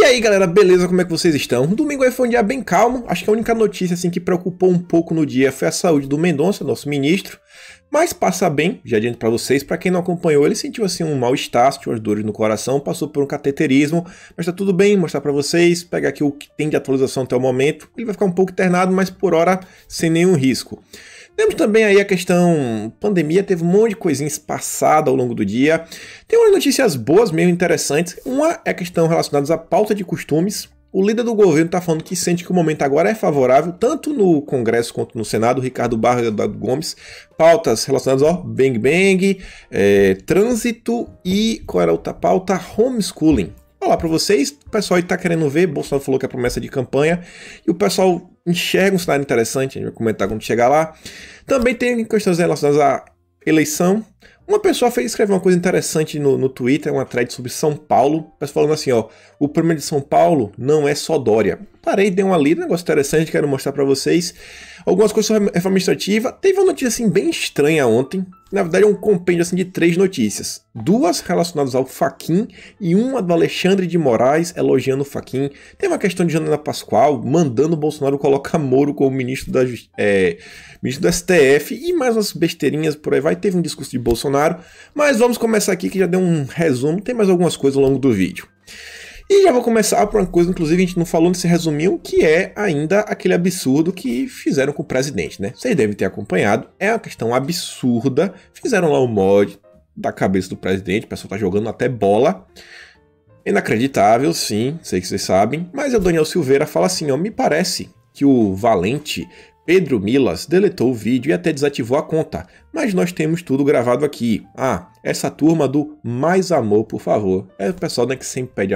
aí galera, beleza? Como é que vocês estão? O domingo aí foi um dia bem calmo. Acho que a única notícia assim, que preocupou um pouco no dia foi a saúde do Mendonça, nosso ministro. Mas passa bem, já adianto pra vocês. Pra quem não acompanhou, ele sentiu assim um mal-estar, sentiu as dores no coração, passou por um cateterismo. Mas tá tudo bem, mostrar pra vocês, pegar aqui o que tem de atualização até o momento. Ele vai ficar um pouco internado, mas por hora sem nenhum risco. Temos também aí a questão pandemia, teve um monte de coisinhas passadas ao longo do dia. Tem umas notícias boas mesmo, interessantes. Uma é a questão relacionada à pauta de costumes. O líder do governo está falando que sente que o momento agora é favorável, tanto no Congresso quanto no Senado, Ricardo Barros e Eduardo Gomes. Pautas relacionadas ao Bang Bang, trânsito e qual era a outra pauta? Homeschooling. Vou falar para vocês, o pessoal está querendo ver, Bolsonaro falou que é promessa de campanha, e o pessoal enxerga um cenário interessante, a gente vai comentar quando chegar lá. Também tem questões relacionadas à eleição. Uma pessoa escreveu uma coisa interessante no Twitter, uma thread sobre São Paulo, mas falando assim, ó, o problema de São Paulo não é só Dória. Parei, dei uma lida, um negócio interessante, quero mostrar pra vocês. Algumas coisas sobre reforma administrativa. Teve uma notícia assim bem estranha ontem. Na verdade é um compêndio assim de 3 notícias. 2 relacionadas ao Fachin e uma do Alexandre de Moraes elogiando o Fachin. Tem uma questão de Janaína Pascoal mandando o Bolsonaro colocar Moro como ministro ministro do STF e mais umas besteirinhas por aí vai. Teve um discurso de Bolsonaro, mas vamos começar aqui que já deu um resumo. Tem mais algumas coisas ao longo do vídeo. E já vou começar por uma coisa, inclusive a gente não falou nesse resuminho, que é ainda aquele absurdo que fizeram com o presidente, né? Vocês devem ter acompanhado, é uma questão absurda, fizeram lá o mod da cabeça do presidente, o pessoal tá jogando até bola. Inacreditável, sim, sei que vocês sabem, mas o Daniel Silveira fala assim, ó, me parece que o valente Pedro Milas deletou o vídeo e até desativou a conta, mas nós temos tudo gravado aqui. Ah, essa turma do mais amor, por favor. É o pessoal, né, que sempre pede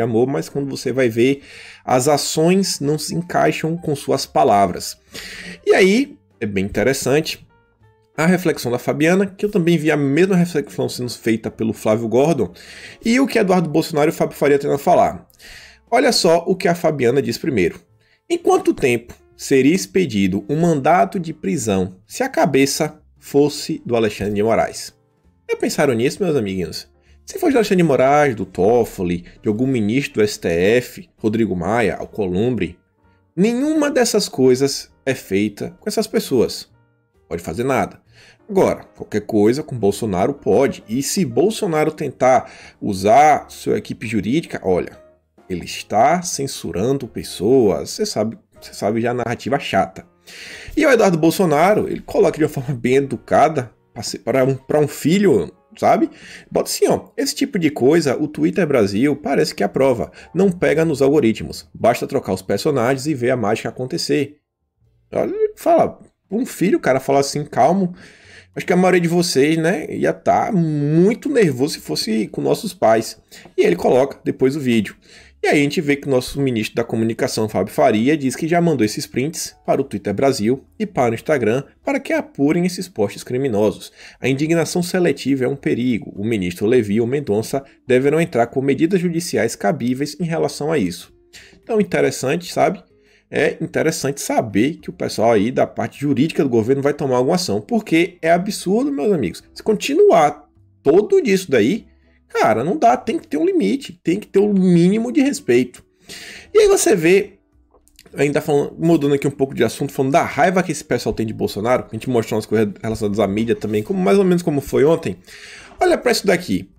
amor, mas quando você vai ver, as ações não se encaixam com suas palavras. E aí, é bem interessante, a reflexão da Fabiana, que eu também vi a mesma reflexão sendo feita pelo Flávio Gordon, e o que Eduardo Bolsonaro e o Fábio Faria têm a falar. Olha só o que a Fabiana diz primeiro. Em quanto tempo seria expedido um mandato de prisão se a cabeça fosse do Alexandre de Moraes? Já pensaram nisso, meus amiguinhos? Se fosse do Alexandre de Moraes, do Toffoli, de algum ministro do STF, Rodrigo Maia, Alcolumbre, nenhuma dessas coisas é feita com essas pessoas. Pode fazer nada. Agora, qualquer coisa com Bolsonaro pode. E se Bolsonaro tentar usar sua equipe jurídica, olha, ele está censurando pessoas, você sabe já a narrativa chata. E o Eduardo Bolsonaro, ele coloca de uma forma bem educada, para um filho, sabe? Bota assim, ó, esse tipo de coisa, o Twitter Brasil parece que aprova, não pega nos algoritmos, basta trocar os personagens e ver a mágica acontecer. Ele fala, um filho, o cara fala assim, calmo. Acho que a maioria de vocês, né, ia estar muito nervoso se fosse com nossos pais. E ele coloca depois o vídeo. E aí a gente vê que o nosso ministro da comunicação, Fábio Faria, diz que já mandou esses prints para o Twitter Brasil e para o Instagram para que apurem esses posts criminosos. A indignação seletiva é um perigo. O ministro Levi e o Mendonça deverão entrar com medidas judiciais cabíveis em relação a isso. Então, interessante, sabe? É interessante saber que o pessoal aí da parte jurídica do governo vai tomar alguma ação, porque é absurdo, meus amigos. Se continuar todo disso daí, cara, não dá, tem que ter um limite, tem que ter um mínimo de respeito. E aí você vê, ainda falando, mudando aqui um pouco de assunto, falando da raiva que esse pessoal tem de Bolsonaro, a gente mostrou umas coisas relacionadas à mídia também, como mais ou menos como foi ontem. Olha para isso daqui.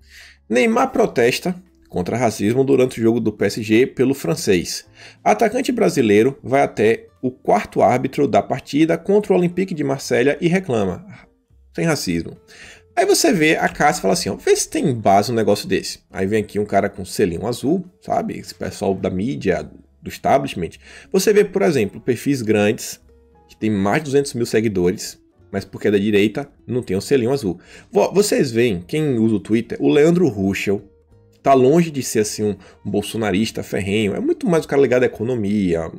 Neymar protesta contra racismo durante o jogo do PSG pelo francês. Atacante brasileiro vai até o 4º árbitro da partida contra o Olympique de Marselha e reclama. Sem racismo. Aí você vê a Cássia e fala assim, ó, vê se tem base um negócio desse. Aí vem aqui um cara com selinho azul, sabe? Esse pessoal da mídia, do establishment. Você vê, por exemplo, perfis grandes, que tem mais de 200 mil seguidores, mas porque é da direita, não tem o selinho azul. Vocês veem, quem usa o Twitter, o Leandro Ruschel, tá longe de ser assim um bolsonarista ferrenho, é muito mais o cara ligado à economia,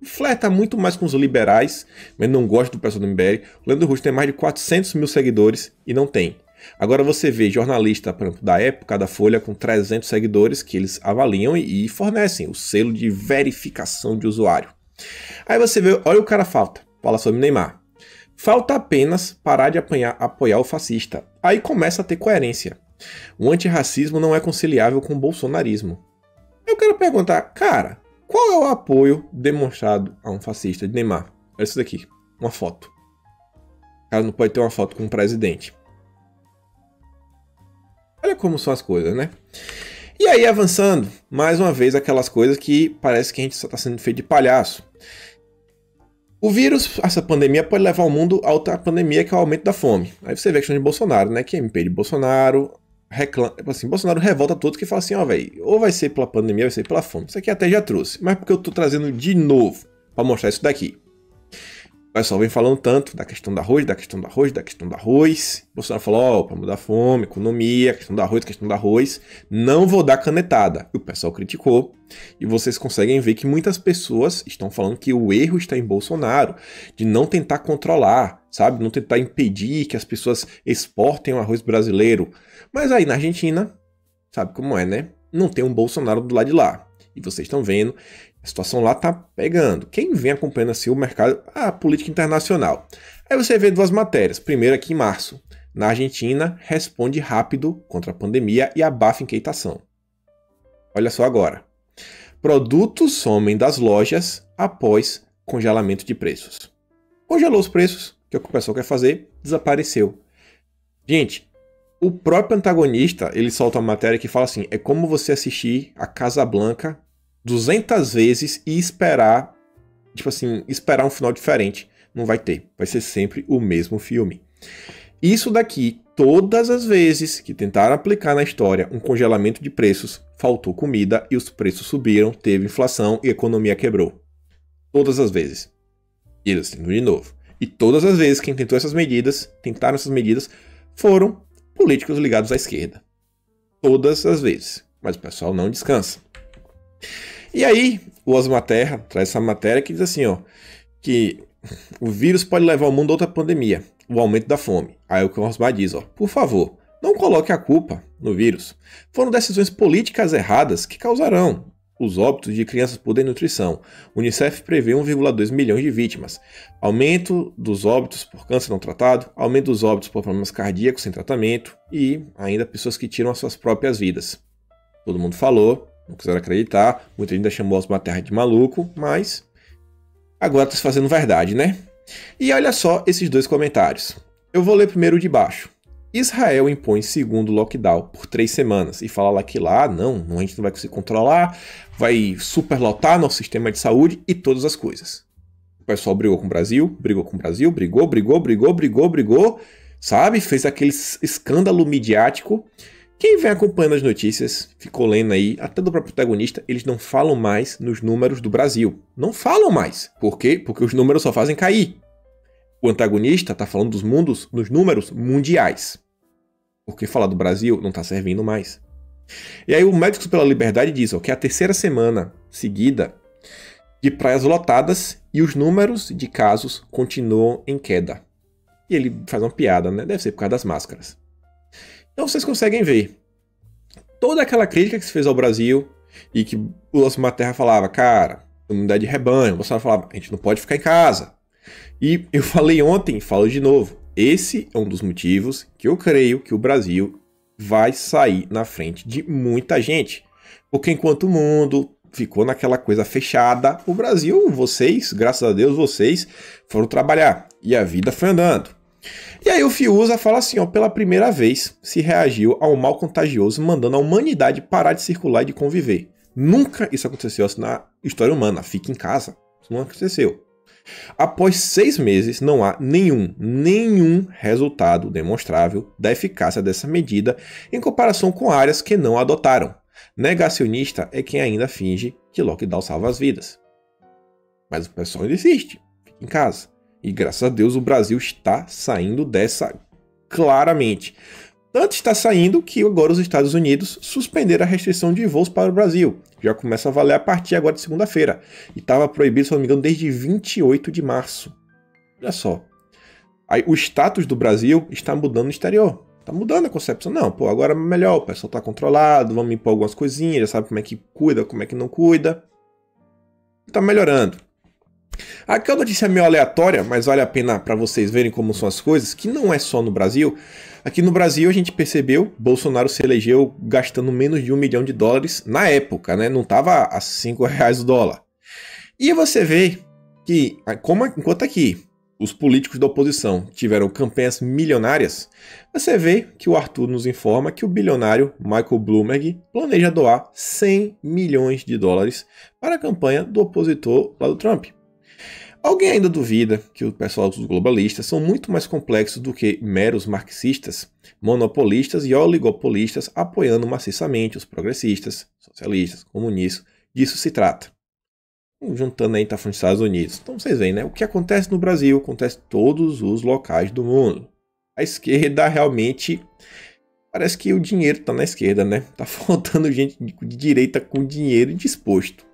flerta muito mais com os liberais, mas não gosta do pessoal do MBL. O Leandro Ruschel tem mais de 400 mil seguidores e não tem. Agora você vê jornalista, por exemplo, da época da Folha com 300 seguidores que eles avaliam e fornecem o selo de verificação de usuário. Aí você vê, olha o cara fala sobre Neymar. Falta apenas parar de apoiar o fascista. Aí começa a ter coerência. O antirracismo não é conciliável com o bolsonarismo. Eu quero perguntar, cara, qual é o apoio demonstrado a um fascista de Neymar? Olha isso daqui, uma foto. O cara não pode ter uma foto com um presidente. Olha como são as coisas, né? E aí, avançando, mais uma vez, aquelas coisas que parece que a gente só está sendo feito de palhaço. O vírus, essa pandemia, pode levar o mundo a outra pandemia, que é o aumento da fome. Aí você vê a questão de Bolsonaro, né? Que é MP de Bolsonaro reclama, assim, Bolsonaro revolta todos que fala assim, ó, velho, ou vai ser pela pandemia, ou vai ser pela fome. Isso aqui até já trouxe, mas porque eu tô trazendo de novo para mostrar isso daqui. O pessoal vem falando tanto da questão do arroz, da questão do arroz, da questão do arroz. O Bolsonaro falou, ó, para mudar a fome, economia, questão do arroz, questão do arroz. Não vou dar canetada. E o pessoal criticou. E vocês conseguem ver que muitas pessoas estão falando que o erro está em Bolsonaro, de não tentar controlar, sabe? Não tentar impedir que as pessoas exportem o arroz brasileiro. Mas aí na Argentina, sabe como é, né? Não tem um Bolsonaro do lado de lá. E vocês estão vendo, a situação lá tá pegando. Quem vem acompanhando assim o mercado, a política internacional. Aí você vê duas matérias. Primeiro aqui em março. Na Argentina, responde rápido contra a pandemia e abafa inquietação. Olha só agora. Produtos somem das lojas após congelamento de preços. Congelou os preços, que é o que o pessoal quer fazer, desapareceu. Gente, o próprio antagonista, ele solta uma matéria que fala assim, é como você assistir a Casablanca 200 vezes e esperar, tipo assim, esperar um final diferente. Não vai ter, vai ser sempre o mesmo filme. Isso daqui, todas as vezes que tentaram aplicar na história um congelamento de preços, faltou comida e os preços subiram, teve inflação e a economia quebrou. Todas as vezes. E eles tentam de novo. E todas as vezes quem tentaram essas medidas, foram políticos ligados à esquerda. Todas as vezes. Mas o pessoal não descansa. E aí, o Osmar Terra traz essa matéria que diz assim, ó, que o vírus pode levar o mundo a outra pandemia, o aumento da fome. Aí o que o Osmar diz, ó, por favor, não coloque a culpa no vírus. Foram decisões políticas erradas que causarão os óbitos de crianças por desnutrição. O Unicef prevê 1,2 milhões de vítimas. Aumento dos óbitos por câncer não tratado, aumento dos óbitos por problemas cardíacos sem tratamento e ainda pessoas que tiram as suas próprias vidas. Todo mundo falou, não quiseram acreditar, muita gente ainda chamou Osmar Terra de maluco, mas agora está se fazendo verdade, né? E olha só esses dois comentários. Eu vou ler primeiro o de baixo. Israel impõe segundo lockdown por 3 semanas e fala lá que lá, não, a gente não vai conseguir controlar, vai superlotar nosso sistema de saúde e todas as coisas. O pessoal brigou com o Brasil, brigou, sabe? Fez aquele escândalo midiático. Quem vem acompanhando as notícias, ficou lendo aí, até do próprio protagonista, eles não falam mais nos números do Brasil. Não falam mais. Por quê? Porque os números só fazem cair. O antagonista está falando nos números mundiais. Porque falar do Brasil não está servindo mais. E aí o Médicos pela Liberdade diz que é a 3ª semana seguida de praias lotadas e os números de casos continuam em queda. E ele faz uma piada, né? Deve ser por causa das máscaras. Então vocês conseguem ver toda aquela crítica que se fez ao Brasil e que o Osmar Terra falava, cara, imunidade de rebanho, o Bolsonaro falava, a gente não pode ficar em casa. E eu falei ontem, falo de novo, esse é um dos motivos que eu creio que o Brasil vai sair na frente de muita gente. Porque enquanto o mundo ficou naquela coisa fechada, o Brasil, vocês, graças a Deus, vocês foram trabalhar e a vida foi andando. E aí o Fiuza fala assim, pela primeira vez se reagiu ao mal contagioso, mandando a humanidade parar de circular e de conviver. Nunca isso aconteceu assim na história humana. Fique em casa. Isso não aconteceu. Após 6 meses, não há nenhum resultado demonstrável da eficácia dessa medida em comparação com áreas que não a adotaram. Negacionista é quem ainda finge que lockdown salva as vidas. Mas o pessoal ainda insiste. Fique em casa. E graças a Deus o Brasil está saindo dessa claramente. Tanto está saindo que agora os Estados Unidos suspenderam a restrição de voos para o Brasil. Já começa a valer a partir agora de segunda-feira. E estava proibido, se não me engano, desde 28 de março. Olha só. Aí, o status do Brasil está mudando no exterior. Está mudando a concepção. Não, agora é melhor, o pessoal está controlado, vamos impor algumas coisinhas, já sabe como é que cuida, como é que não cuida. Está melhorando. Aqui é uma notícia meio aleatória, mas vale a pena para vocês verem como são as coisas, que não é só no Brasil. Aqui no Brasil a gente percebeu, Bolsonaro se elegeu gastando menos de $1 milhão na época, né? Não estava a R$ 5 o dólar. E você vê que, enquanto aqui os políticos da oposição tiveram campanhas milionárias, você vê que o Arthur nos informa que o bilionário Michael Bloomberg planeja doar $100 milhões para a campanha do opositor lá do Trump. Alguém ainda duvida que o pessoal dos globalistas são muito mais complexos do que meros marxistas, monopolistas e oligopolistas apoiando maciçamente os progressistas, socialistas, comunistas? Disso se trata. Juntando aí, tá falando dos Estados Unidos. Então vocês veem, né? O que acontece no Brasil acontece em todos os locais do mundo. A esquerda realmente... Parece que o dinheiro tá na esquerda, né? Tá faltando gente de direita com dinheiro disposto.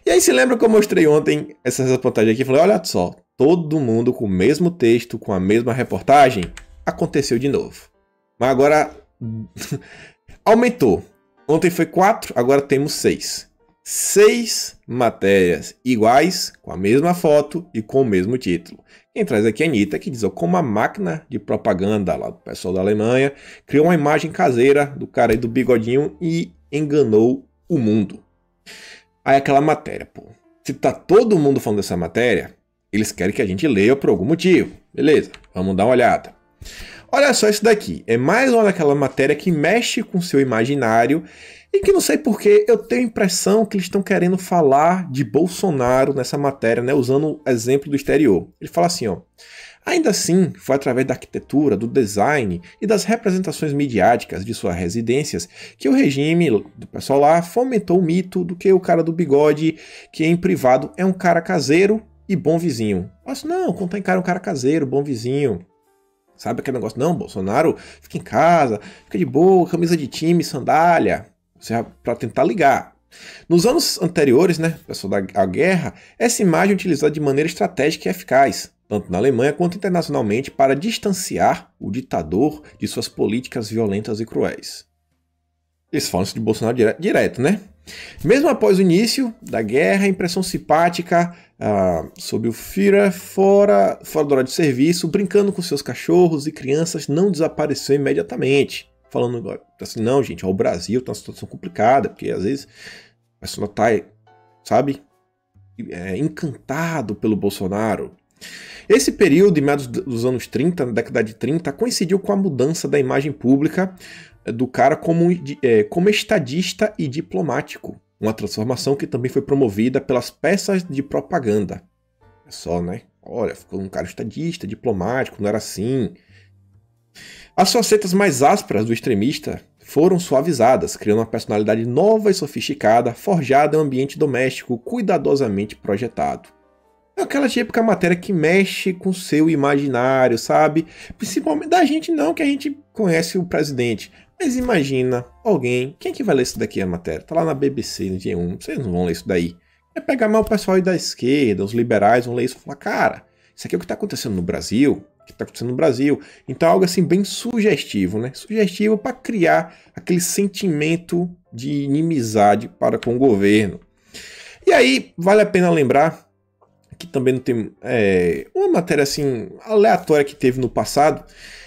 E aí se lembra que eu mostrei ontem essa reportagem aqui? Falei, olha só, todo mundo com o mesmo texto, com a mesma reportagem, aconteceu de novo. Mas agora aumentou. Ontem foi 4, agora temos 6. 6 matérias iguais, com a mesma foto e com o mesmo título. Quem traz aqui é a Anitta, que diz como a máquina de propaganda lá do pessoal da Alemanha criou uma imagem caseira do cara aí do bigodinho e enganou o mundo. Aí aquela matéria, pô. Se tá todo mundo falando dessa matéria, eles querem que a gente leia por algum motivo. Beleza, vamos dar uma olhada. Olha só isso daqui. É mais uma daquela matéria que mexe com o seu imaginário e que não sei porquê, eu tenho a impressão que eles estão querendo falar de Bolsonaro nessa matéria, né? Usando o exemplo do exterior. Ele fala assim, ó. Ainda assim, foi através da arquitetura, do design e das representações midiáticas de suas residências que o regime do pessoal lá fomentou o mito do que o cara do bigode, que em privado é um cara caseiro e bom vizinho. Mas não, quando tá em cara é um cara caseiro, bom vizinho. Sabe aquele negócio? Não, Bolsonaro fica em casa, fica de boa, camisa de time, sandália, para tentar ligar. Nos anos anteriores, né, pessoal da guerra, essa imagem é utilizada de maneira estratégica e eficaz, tanto na Alemanha quanto internacionalmente, para distanciar o ditador de suas políticas violentas e cruéis. Eles falam isso de Bolsonaro direto, né? Mesmo após o início da guerra, a impressão simpática sobre o Führer fora do horário de serviço, brincando com seus cachorros e crianças, não desapareceu imediatamente. Falando assim, não, gente, ó, o Brasil tá numa situação complicada, porque às vezes a pessoa tá, sabe, encantado pelo Bolsonaro. Esse período, em meados dos anos 30, na década de 30, coincidiu com a mudança da imagem pública do cara como estadista e diplomático. Uma transformação que também foi promovida pelas peças de propaganda. É só, né? Olha, ficou um cara estadista, diplomático, não era assim. As facetas mais ásperas do extremista foram suavizadas, criando uma personalidade nova e sofisticada, forjada em um ambiente doméstico cuidadosamente projetado. É aquela típica matéria que mexe com o seu imaginário, sabe? Principalmente da gente não, que a gente conhece o presidente. Mas imagina alguém... Quem é que vai ler isso daqui, a matéria? Tá lá na BBC, no G1. Vocês não vão ler isso daí. É pegar mal o pessoal aí da esquerda, os liberais vão ler isso e falar, cara, isso aqui é o que tá acontecendo no Brasil. O que tá acontecendo no Brasil. Então é algo assim bem sugestivo, né? Sugestivo para criar aquele sentimento de inimizade para com o governo. E aí, vale a pena lembrar que também não tem uma matéria assim aleatória que teve no passado,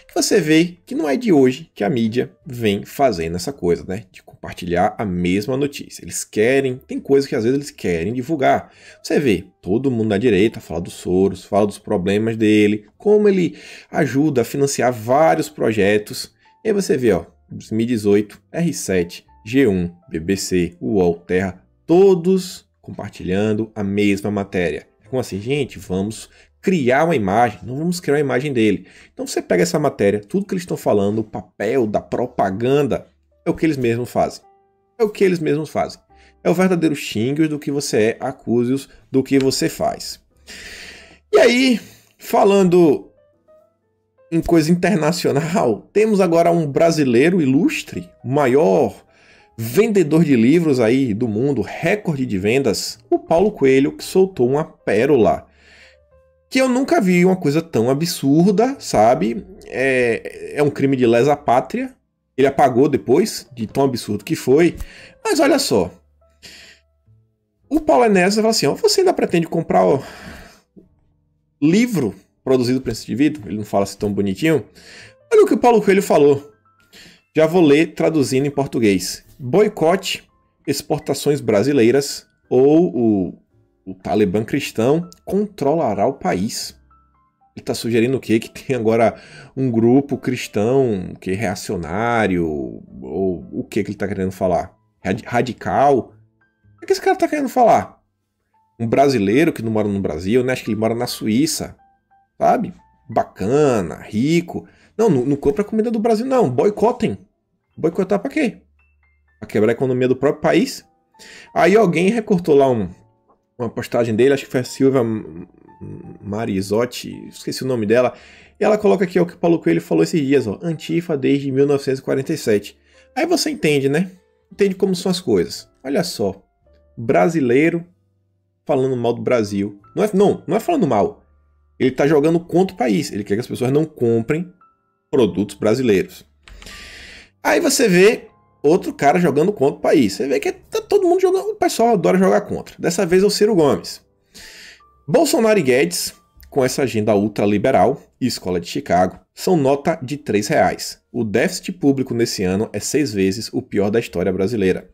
que você vê que não é de hoje que a mídia vem fazendo essa coisa, né? De compartilhar a mesma notícia. Eles querem, tem coisas que às vezes eles querem divulgar. Você vê, todo mundo na direita fala do Soros, fala dos problemas dele, como ele ajuda a financiar vários projetos. E aí você vê, ó, 2018, R7, G1, BBC, UOL, Terra, todos compartilhando a mesma matéria. Como assim, gente, vamos criar uma imagem, não vamos criar uma imagem dele. Então você pega essa matéria, tudo que eles estão falando, o papel da propaganda, é o que eles mesmos fazem. É o que eles mesmos fazem. É o verdadeiro xingue do que você é, acuse-os do que você faz. E aí, falando em coisa internacional, temos agora um brasileiro ilustre, o maior vendedor de livros aí do mundo, recorde de vendas, o Paulo Coelho, que soltou uma pérola. Que eu nunca vi uma coisa tão absurda, sabe? É um crime de lesa pátria. Ele apagou depois, de tão absurdo que foi. Mas olha só. O Paulo Enéas fala assim, ó, você ainda pretende comprar livro produzido por esse indivíduo, ele não fala assim tão bonitinho. Olha o que o Paulo Coelho falou. Já vou ler traduzindo em português. Boicote exportações brasileiras ou o Talibã cristão controlará o país. Ele está sugerindo o quê? Que tem agora um grupo cristão que é reacionário, ou o que ele está querendo falar? Radical? O que esse cara está querendo falar? Um brasileiro que não mora no Brasil, né? Acho que ele mora na Suíça, sabe? Bacana, rico. Não compra comida do Brasil, não. Boicotem. Boicotar pra quê? Pra quebrar a economia do próprio país? Aí alguém recortou lá uma postagem dele, acho que foi a Silvia Marizotti, esqueci o nome dela, e ela coloca aqui ó, o que o Paulo Coelho falou esses dias, ó, Antifa desde 1947. Aí você entende, né? Entende como são as coisas. Olha só, brasileiro falando mal do Brasil. Não é falando mal. Ele tá jogando contra o país. Ele quer que as pessoas não comprem produtos brasileiros. Aí você vê outro cara jogando contra o país. Você vê que tá todo mundo jogando. O pessoal adora jogar contra. Dessa vez é o Ciro Gomes. Bolsonaro e Guedes, com essa agenda ultraliberal e Escola de Chicago, são nota de R$3. O déficit público nesse ano é 6 vezes o pior da história brasileira.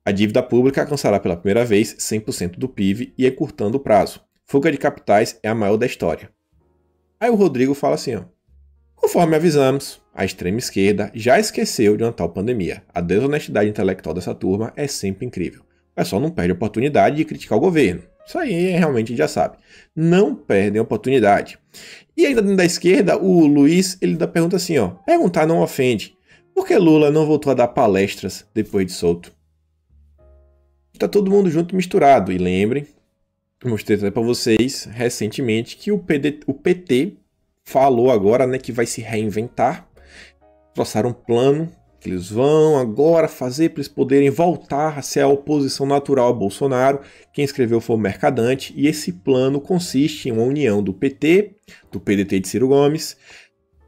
A dívida pública alcançará pela primeira vez 100% do PIB e encurtando o prazo. Fuga de capitais é a maior da história. Aí o Rodrigo fala assim, ó. Conforme avisamos, a extrema esquerda já esqueceu de uma tal pandemia. A desonestidade intelectual dessa turma é sempre incrível. O pessoal não perde a oportunidade de criticar o governo. Isso aí realmente a gente já sabe. Não perdem a oportunidade. E ainda dentro da esquerda, o Luiz, ele dá pergunta assim, ó. Perguntar não ofende. Por que Lula não voltou a dar palestras depois de solto? Está todo mundo junto e misturado. E lembrem, mostrei até para vocês recentemente que o PT falou agora, né, que vai se reinventar. Trouxeram um plano que eles vão agora fazer para eles poderem voltar a ser a oposição natural a Bolsonaro. Quem escreveu foi o Mercadante. E esse plano consiste em uma união do PT, do PDT de Ciro Gomes,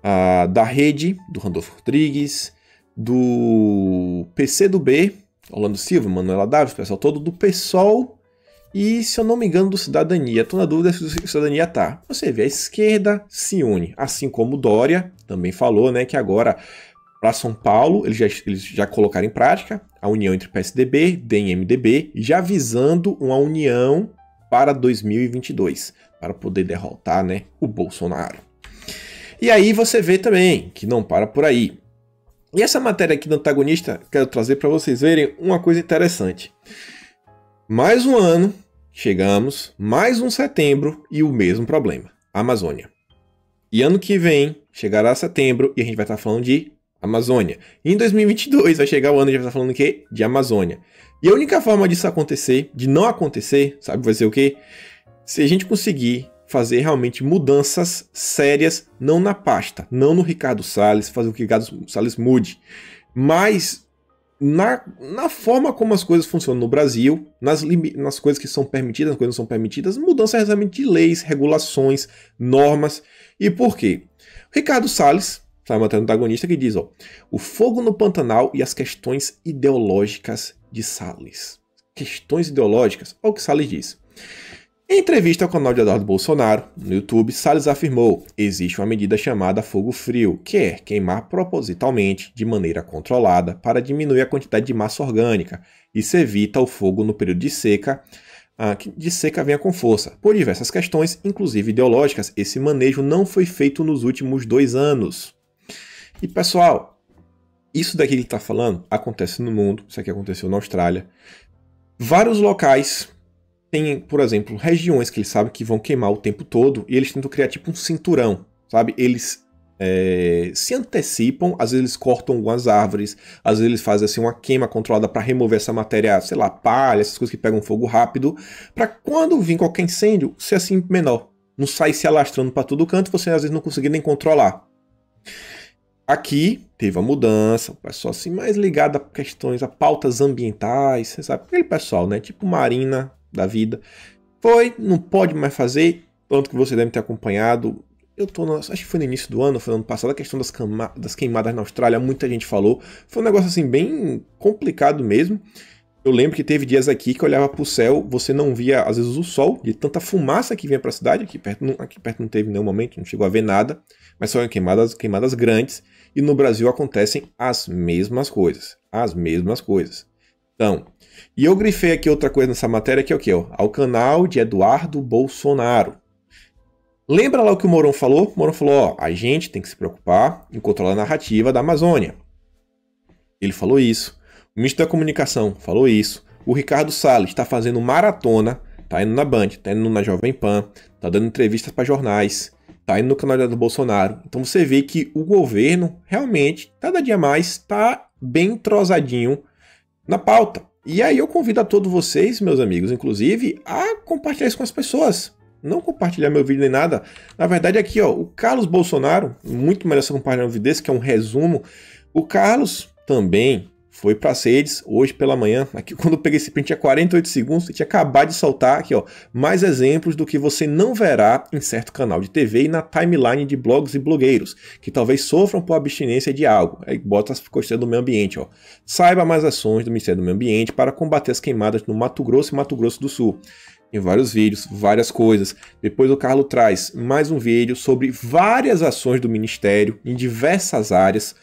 da Rede, do Randolfo Rodrigues, do PCdoB, Orlando Silva, Manuela Dávila, o pessoal todo, do PSOL e, se eu não me engano, do Cidadania. Estou na dúvida se o Cidadania tá. Você vê, a esquerda se une, assim como o Dória também falou, né, que agora para São Paulo eles já colocaram em prática a união entre PSDB, DEM e MDB, já visando uma união para 2022, para poder derrotar, né, o Bolsonaro. E aí você vê também que não para por aí. E essa matéria aqui do antagonista, quero trazer para vocês verem uma coisa interessante. Mais um ano, chegamos, mais um setembro e o mesmo problema, Amazônia. E ano que vem, chegará setembro e a gente vai estar falando de Amazônia. E em 2022 vai chegar o ano e a gente vai estar falando o quê? De Amazônia. E a única forma disso acontecer, de não acontecer, sabe, vai ser o quê? Se a gente conseguir fazer realmente mudanças sérias, não na pasta, não no Ricardo Salles, fazer com que o Ricardo Salles mude, mas na forma como as coisas funcionam no Brasil, nas coisas que são permitidas, nas coisas que não são permitidas, mudança realmente de leis, regulações, normas. E por quê? Ricardo Salles, sabe, um antagonista que diz, ó, o fogo no Pantanal e as questões ideológicas de Salles. Questões ideológicas? Olha o que Salles diz. Em entrevista ao canal de Eduardo Bolsonaro, no YouTube, Salles afirmou: existe uma medida chamada fogo frio, que é queimar propositalmente, de maneira controlada, para diminuir a quantidade de massa orgânica. Isso evita o fogo no período de seca, que de seca venha com força. Por diversas questões, inclusive ideológicas, esse manejo não foi feito nos últimos 2 anos. E pessoal, isso daqui que ele está falando acontece no mundo, isso aqui aconteceu na Austrália. Vários locais tem, por exemplo, regiões que eles sabem que vão queimar o tempo todo e eles tentam criar tipo um cinturão, sabe? Eles se antecipam, às vezes eles cortam algumas árvores, às vezes eles fazem assim uma queima controlada para remover essa matéria, sei lá, palha, essas coisas que pegam fogo rápido, para quando vir qualquer incêndio ser assim menor, não sair se alastrando para todo canto, você às vezes não conseguir nem controlar. Aqui teve a mudança, o pessoal assim mais ligado a questões, a pautas ambientais, você sabe, aquele pessoal, né, tipo Marina da vida, não pode mais fazer, tanto que você deve ter acompanhado, acho que foi no início do ano, foi no ano passado, a questão das queimadas na Austrália, muita gente falou, foi um negócio assim bem complicado mesmo, Eu lembro que teve dias aqui que eu olhava pro céu, você não via, às vezes, o sol, de tanta fumaça que vinha pra cidade. Aqui perto não teve nenhum momento, não chegou a ver nada, mas foram queimadas grandes. E no Brasil acontecem as mesmas coisas. As mesmas coisas. Então, e eu grifei aqui outra coisa nessa matéria, que é o quê? Ao canal de Eduardo Bolsonaro. Lembra lá o que o Mourão falou? O Mourão falou, ó, a gente tem que se preocupar em controlar a narrativa da Amazônia. Ele falou isso. O ministro da Comunicação falou isso. O Ricardo Salles está fazendo maratona, tá indo na Band, tá indo na Jovem Pan, tá dando entrevistas para jornais, tá indo no canal do Bolsonaro. Então você vê que o governo realmente, cada dia mais, está bem entrosadinho na pauta. E aí eu convido a todos vocês, meus amigos, inclusive, a compartilhar isso com as pessoas. Não compartilhar meu vídeo nem nada. Na verdade, aqui, ó, o Carlos Bolsonaro, muito melhor você compartilhar um vídeo desse, que é um resumo. O Carlos também foi para as redes hoje pela manhã. Aqui, quando eu peguei esse print, tinha 48 segundos. Eu tinha acabado de soltar aqui, ó, mais exemplos do que você não verá em certo canal de TV e na timeline de blogs e blogueiros, que talvez sofram por abstinência de algo. Aí bota as questões do meio ambiente, ó. Saiba mais ações do Ministério do Meio Ambiente para combater as queimadas no Mato Grosso e Mato Grosso do Sul. Em vários vídeos, várias coisas. Depois o Carlos traz mais um vídeo sobre várias ações do Ministério em diversas áreas.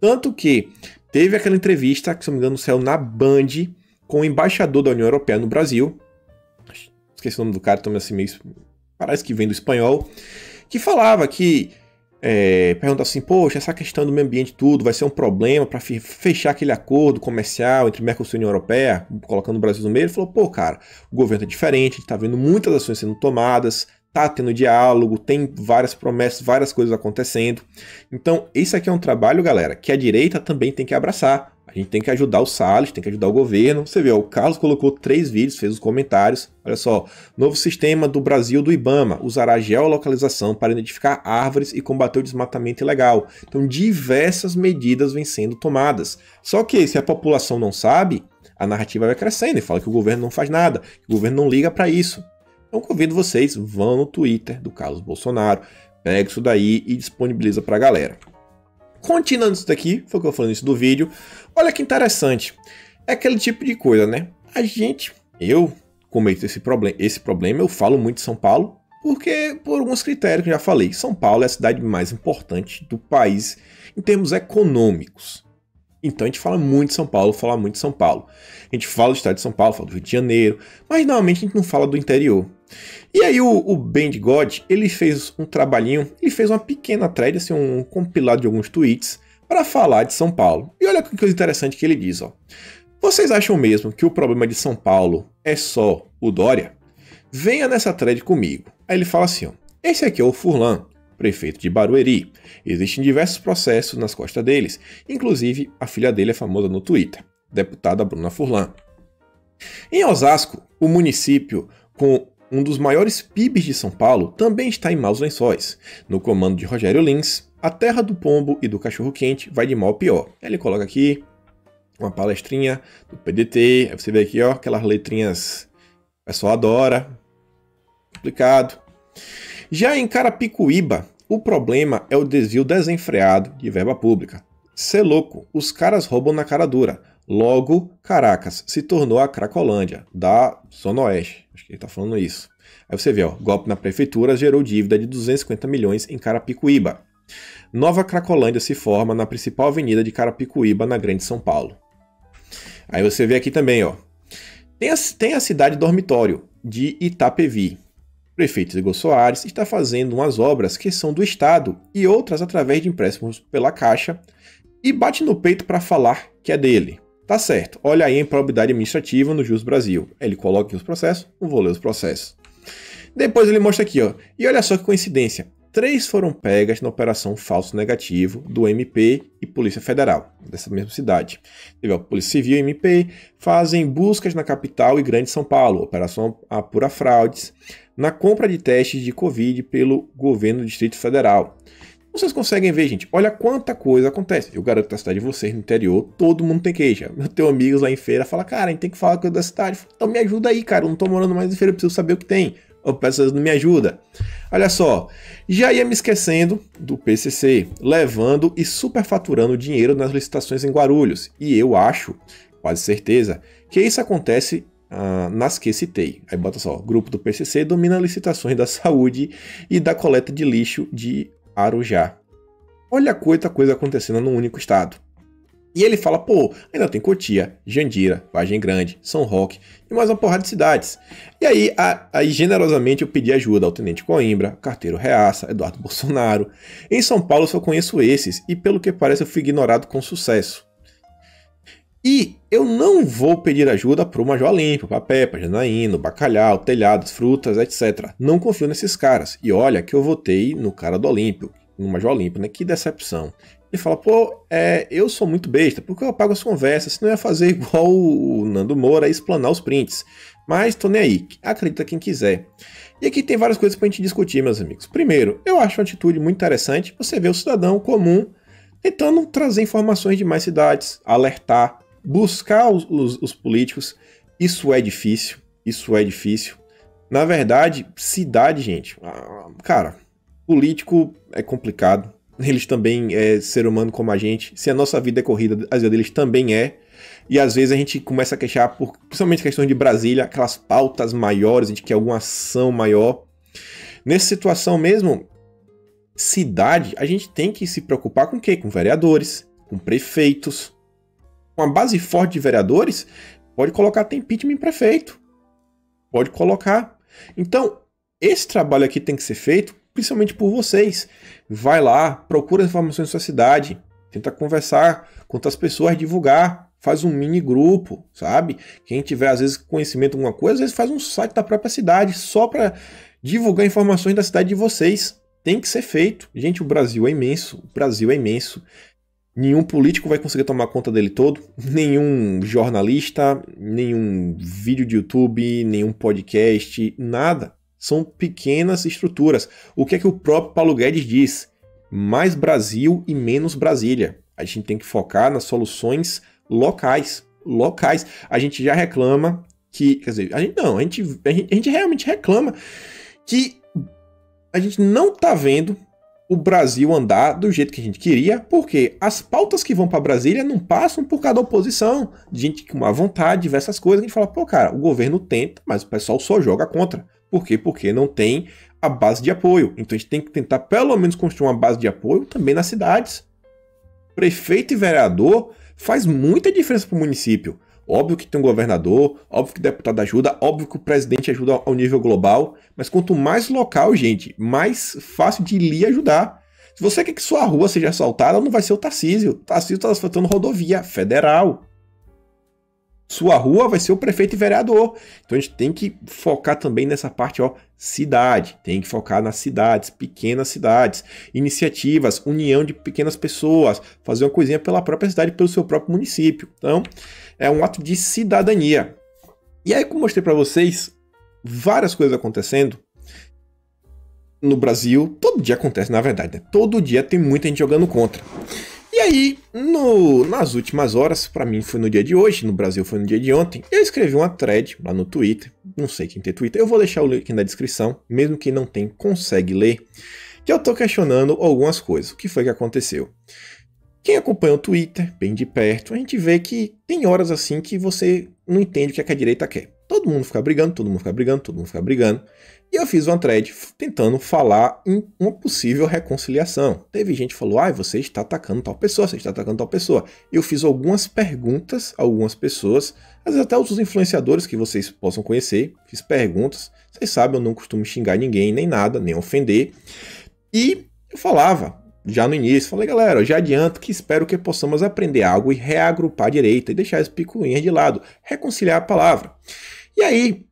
Tanto que teve aquela entrevista, que se não me engano saiu na Band, com o embaixador da União Europeia no Brasil. Esqueci o nome do cara, também assim meio, parece que vem do espanhol. Que falava que, pergunta assim, poxa, essa questão do meio ambiente tudo vai ser um problema para fechar aquele acordo comercial entre Mercosul e União Europeia, colocando o Brasil no meio. Ele falou, pô, cara, o governo é diferente, a gente tá vendo muitas ações sendo tomadas, tá tendo diálogo, tem várias promessas, várias coisas acontecendo. Então, esse aqui é um trabalho, galera, que a direita também tem que abraçar. A gente tem que ajudar o Salles, tem que ajudar o governo. Você vê, ó, o Carlos colocou 3 vídeos, fez os comentários. Olha só, novo sistema do Brasil do IBAMA usará geolocalização para identificar árvores e combater o desmatamento ilegal. Então, diversas medidas vêm sendo tomadas. Só que, se a população não sabe, a narrativa vai crescendo e fala que o governo não faz nada, que o governo não liga para isso. Então, convido vocês, vão no Twitter do Carlos Bolsonaro, pega isso daí e disponibiliza para a galera. Continuando isso daqui, foi o que eu falei no início do vídeo. Olha que interessante. É aquele tipo de coisa, né? Eu cometo esse problema, eu falo muito de São Paulo, porque por alguns critérios que eu já falei. São Paulo é a cidade mais importante do país em termos econômicos. Então a gente fala muito de São Paulo, fala muito de São Paulo. A gente fala do estado de São Paulo, fala do Rio de Janeiro, mas normalmente a gente não fala do interior. E aí o Ben de God, ele fez um trabalhinho, ele fez uma pequena thread, assim, um compilado de alguns tweets para falar de São Paulo. E olha que coisa interessante que ele diz, ó. Vocês acham mesmo que o problema de São Paulo é só o Dória? Venha nessa thread comigo. Aí ele fala assim, ó. Esse aqui é o Furlan, prefeito de Barueri. Existem diversos processos nas costas deles. Inclusive, a filha dele é famosa no Twitter, deputada Bruna Furlan. Em Osasco, o município com um dos maiores PIBs de São Paulo também está em maus lençóis. No comando de Rogério Lins, a terra do pombo e do cachorro-quente vai de mal a pior. Ele coloca aqui uma palestrinha do PDT, aí você vê aqui, ó, aquelas letrinhas o pessoal adora, complicado. Já em Carapicuíba, o problema é o desvio desenfreado de verba pública. Cê louco, os caras roubam na cara dura. Logo, Caracas se tornou a Cracolândia, da Zona Oeste. Acho que ele tá falando isso. Aí você vê, ó, golpe na prefeitura gerou dívida de 250 milhões em Carapicuíba. Nova Cracolândia se forma na principal avenida de Carapicuíba, na Grande São Paulo. Aí você vê aqui também, ó. Tem a cidade dormitório de Itapevi. O prefeito Igor Soares está fazendo umas obras que são do Estado e outras através de empréstimos pela Caixa e bate no peito para falar que é dele. Tá certo, olha aí a improbidade administrativa no Jus Brasil. Ele coloca aqui os processos, não vou ler os processos. Depois ele mostra aqui, ó. E olha só que coincidência. 3 foram pegas na operação falso negativo do MP e Polícia Federal, dessa mesma cidade. A Polícia Civil e MP fazem buscas na capital e Grande São Paulo. Operação apura fraudes na compra de testes de Covid pelo governo do Distrito Federal. Vocês conseguem ver, gente, olha quanta coisa acontece. Eu garanto que a cidade de vocês, no interior, todo mundo tem queixa. Eu tenho amigos lá em feira, fala, cara, a gente tem que falar coisa da cidade. Então me ajuda aí, cara, eu não tô morando mais em feira, eu preciso saber o que tem. Eu peço, não me ajuda. Olha só, já ia me esquecendo do PCC, levando e superfaturando dinheiro nas licitações em Guarulhos. E eu acho, quase certeza, que isso acontece nas que citei. Aí bota só, grupo do PCC domina licitações da saúde e da coleta de lixo de Arujá. Olha quanta coisa acontecendo num único estado. E ele fala, pô, ainda tem Cotia, Jandira, Vargem Grande, São Roque e mais uma porrada de cidades. E aí generosamente eu pedi ajuda ao Tenente Coimbra, Carteiro Reaça, Eduardo Bolsonaro. Em São Paulo eu só conheço esses e pelo que parece eu fui ignorado com sucesso. E eu não vou pedir ajuda pro Major Olímpio, pra Peppa, Janaíno, Bacalhau, Telhados, Frutas, etc. Não confio nesses caras. E olha que eu votei no cara do Olímpio, no Major Olímpio, né? Que decepção. Ele fala, pô, eu sou muito besta, porque eu apago as conversas, senão eu ia fazer igual o Nando Moura e explanar os prints. Mas tô nem aí, acredita quem quiser. E aqui tem várias coisas pra gente discutir, meus amigos. Primeiro, eu acho uma atitude muito interessante você ver o cidadão comum tentando trazer informações de mais cidades, alertar, buscar os políticos. Isso é difícil, isso é difícil. Na verdade, cidade, gente, cara, político é complicado. Eles também é ser humano como a gente. Se a nossa vida é corrida, a vida deles também é. E às vezes a gente começa a queixar, principalmente questões de Brasília, aquelas pautas maiores, a gente quer alguma ação maior. Nessa situação mesmo, cidade, a gente tem que se preocupar com o quê? Com vereadores, com prefeitos. Com uma base forte de vereadores, pode colocar até impeachment em prefeito. Pode colocar. Então, esse trabalho aqui tem que ser feito principalmente por vocês. Vai lá, procura informações da sua cidade, tenta conversar com outras pessoas, divulgar, faz um mini grupo, sabe? Quem tiver às vezes conhecimento de alguma coisa, às vezes faz um site da própria cidade, só para divulgar informações da cidade de vocês. Tem que ser feito. Gente, o Brasil é imenso, o Brasil é imenso. Nenhum político vai conseguir tomar conta dele todo, nenhum jornalista, nenhum vídeo de YouTube, nenhum podcast, nada. São pequenas estruturas. O que é que o próprio Paulo Guedes diz? Mais Brasil e menos Brasília. A gente tem que focar nas soluções locais. Locais. A gente já reclama que... Quer dizer, a gente realmente reclama que a gente não está vendo o Brasil andar do jeito que a gente queria, porque as pautas que vão para Brasília não passam por causa da oposição, de gente com má vontade, diversas coisas. A gente fala, pô, cara, o governo tenta, mas o pessoal só joga contra. Por quê? Porque não tem a base de apoio. Então a gente tem que tentar pelo menos construir uma base de apoio também nas cidades. Prefeito e vereador faz muita diferença para o município. Óbvio que tem um governador, óbvio que o deputado ajuda, óbvio que o presidente ajuda ao nível global, mas quanto mais local, gente, mais fácil de lhe ajudar. Se você quer que sua rua seja assaltada, não vai ser o Tarcísio. O Tarcísio está asfaltando rodovia federal. Sua rua vai ser o prefeito e vereador. Então a gente tem que focar também nessa parte, ó, cidade. Tem que focar nas cidades, pequenas cidades, iniciativas, união de pequenas pessoas, fazer uma coisinha pela própria cidade, pelo seu próprio município. Então, é um ato de cidadania. E aí, como eu mostrei para vocês, várias coisas acontecendo no Brasil. Todo dia acontece, na verdade, né? Todo dia tem muita gente jogando contra. E aí, nas últimas horas, para mim foi no dia de hoje, no Brasil foi no dia de ontem, eu escrevi uma thread lá no Twitter, não sei quem tem Twitter, eu vou deixar o link na descrição, mesmo quem não tem, consegue ler, que eu tô questionando algumas coisas. O que foi que aconteceu? Quem acompanha o Twitter bem de perto, a gente vê que tem horas assim que você não entende o que a direita quer. Todo mundo fica brigando, todo mundo fica brigando, todo mundo fica brigando. E eu fiz uma thread tentando falar em uma possível reconciliação. Teve gente que falou, você está atacando tal pessoa, você está atacando tal pessoa. Eu fiz algumas perguntas a algumas pessoas, às vezes até outros influenciadores que vocês possam conhecer. Fiz perguntas, vocês sabem, eu não costumo xingar ninguém, nem nada, nem ofender. E eu falava, já no início, falei, galera, eu já adianto que espero que possamos aprender algo e reagrupar a direita e deixar as picuinhas de lado, reconciliar a palavra. E aí,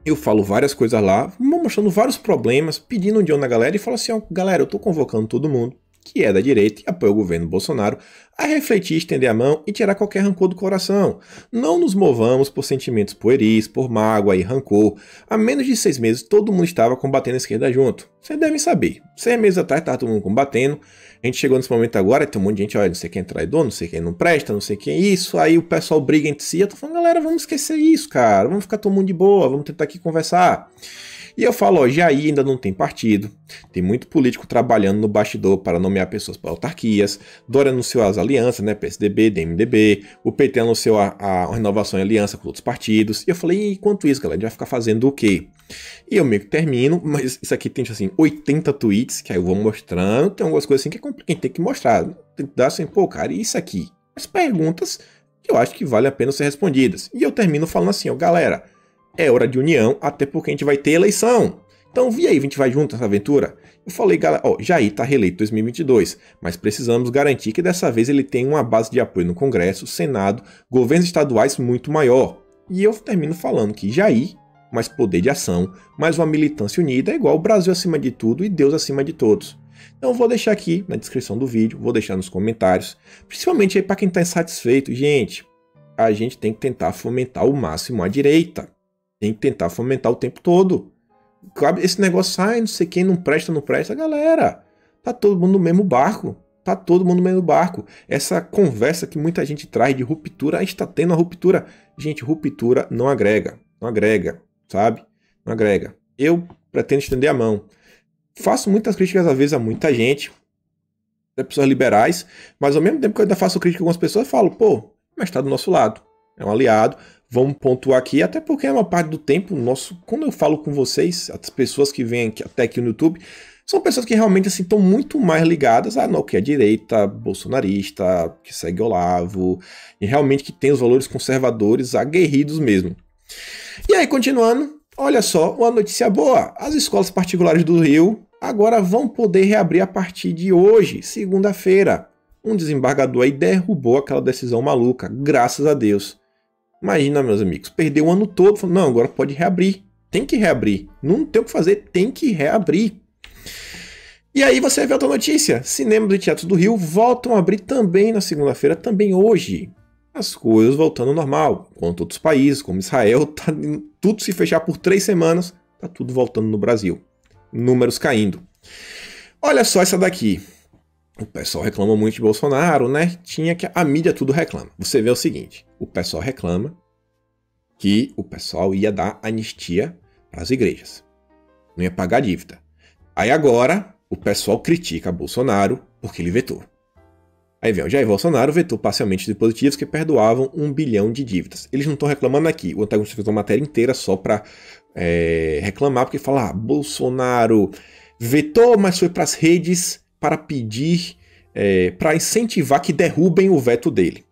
eu falo várias coisas lá, mostrando vários problemas, pedindo um dia na galera e falo assim, galera, eu tô convocando todo mundo que é da direita e apoia o governo Bolsonaro a refletir, estender a mão e tirar qualquer rancor do coração. Não nos movamos por sentimentos pueris, por mágoa e rancor. Há menos de 6 meses todo mundo estava combatendo a esquerda junto. Vocês devem saber. 6 meses atrás estava todo mundo combatendo. A gente chegou nesse momento agora, tem um monte de gente, olha, não sei quem é traidor, não sei quem não presta, não sei quem é isso. Aí o pessoal briga entre si. Eu tô falando, galera, vamos esquecer isso, cara. Vamos ficar todo mundo de boa, vamos tentar aqui conversar. E eu falo, ó, Jair ainda não tem partido, tem muito político trabalhando no bastidor para nomear pessoas para autarquias, Dória anunciou as alianças, né, PSDB, DMDB, o PT anunciou a renovação e aliança com outros partidos, e eu falei, e enquanto isso, galera, a gente vai ficar fazendo o quê? E eu meio que termino, mas isso aqui tem, assim, 80 tweets, que aí eu vou mostrando, tem algumas coisas assim que a gente tem que mostrar, tem que dar assim, pô, cara, e isso aqui? As perguntas que eu acho que vale a pena ser respondidas. E eu termino falando assim, ó, galera, é hora de união, até porque a gente vai ter eleição. Então, vi aí, a gente vai junto nessa aventura? Eu falei, galera, ó, Jair tá reeleito em 2022, mas precisamos garantir que dessa vez ele tenha uma base de apoio no Congresso, Senado, governos estaduais muito maior. E eu termino falando que Jair, mais poder de ação, mais uma militância unida é igual o Brasil acima de tudo e Deus acima de todos. Então eu vou deixar aqui na descrição do vídeo, vou deixar nos comentários, principalmente aí para quem está insatisfeito. Gente, a gente tem que tentar fomentar ao máximo a direita. Tem que tentar fomentar o tempo todo. Esse negócio, não sei quem, não presta, galera. Tá todo mundo no mesmo barco. Tá todo mundo no mesmo barco. Essa conversa que muita gente traz de ruptura, a gente tá tendo uma ruptura. Gente, ruptura não agrega. Não agrega, sabe? Não agrega. Eu pretendo estender a mão. Faço muitas críticas, às vezes, a muita gente, pessoas liberais, mas ao mesmo tempo que eu ainda faço crítica a algumas pessoas, eu falo, pô, mas está do nosso lado, é um aliado, vamos pontuar aqui, até porque é uma parte do tempo nosso, quando eu falo com vocês, as pessoas que vêm aqui, até aqui no YouTube, são pessoas que realmente assim, estão muito mais ligadas a que é direita, bolsonarista, que segue Olavo, e realmente que tem os valores conservadores aguerridos mesmo. E aí, continuando, olha só, uma notícia boa, as escolas particulares do Rio agora vão poder reabrir a partir de hoje, segunda-feira. Um desembargador aí derrubou aquela decisão maluca, graças a Deus. Imagina, meus amigos, perdeu o ano todo, falou, não, agora pode reabrir. Tem que reabrir. Não tem o que fazer, tem que reabrir. E aí você vê outra notícia. Cinemas e teatros do Rio voltam a abrir também na segunda-feira, também hoje. As coisas voltando ao normal. Enquanto outros países, como Israel, tá tudo se fechar por 3 semanas, tá tudo voltando no Brasil. Números caindo. Olha só essa daqui. O pessoal reclama muito de Bolsonaro, né? A mídia tudo reclama. Você vê o seguinte, o pessoal reclama que o pessoal ia dar anistia para as igrejas. Não ia pagar dívida. Aí agora, o pessoal critica Bolsonaro porque ele vetou. Aí vem o Jair Bolsonaro vetou parcialmente dispositivos que perdoavam 1 bilhão de dívidas. Eles não estão reclamando aqui. O antagonista fez uma matéria inteira só para reclamar, porque fala, Bolsonaro vetou, mas foi para as redes para pedir, para incentivar que derrubem o veto dele.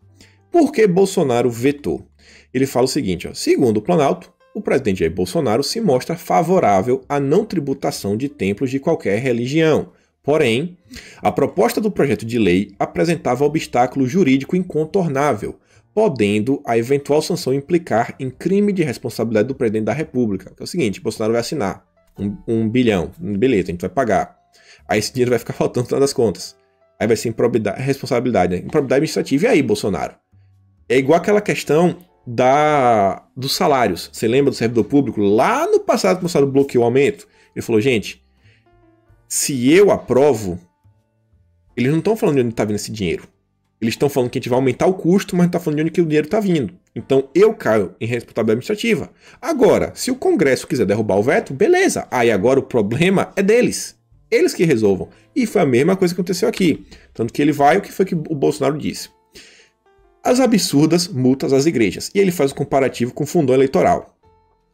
Por que Bolsonaro vetou? Ele fala o seguinte, ó, segundo o Planalto, o presidente Jair Bolsonaro se mostra favorável à não tributação de templos de qualquer religião. Porém, a proposta do projeto de lei apresentava obstáculo jurídico incontornável, podendo a eventual sanção implicar em crime de responsabilidade do presidente da República. Que é o seguinte, Bolsonaro vai assinar 1 bilhão, beleza, a gente vai pagar. Aí esse dinheiro vai ficar faltando no final das contas. Aí vai ser improbidade, responsabilidade, né? Improbidade administrativa. E aí, Bolsonaro? É igual aquela questão dos salários. Você lembra do servidor público? Lá no passado, o Bolsonaro bloqueou o aumento. Ele falou, gente, se eu aprovo, eles não estão falando de onde está vindo esse dinheiro. Eles estão falando que a gente vai aumentar o custo, mas não está falando de onde que o dinheiro está vindo. Então eu caio em responsabilidade administrativa. Agora, se o Congresso quiser derrubar o veto, beleza. Aí agora o problema é deles. Eles que resolvam. E foi a mesma coisa que aconteceu aqui. Tanto que ele vai, o que foi que o Bolsonaro disse? As absurdas multas às igrejas. E ele faz o comparativo com o fundão eleitoral.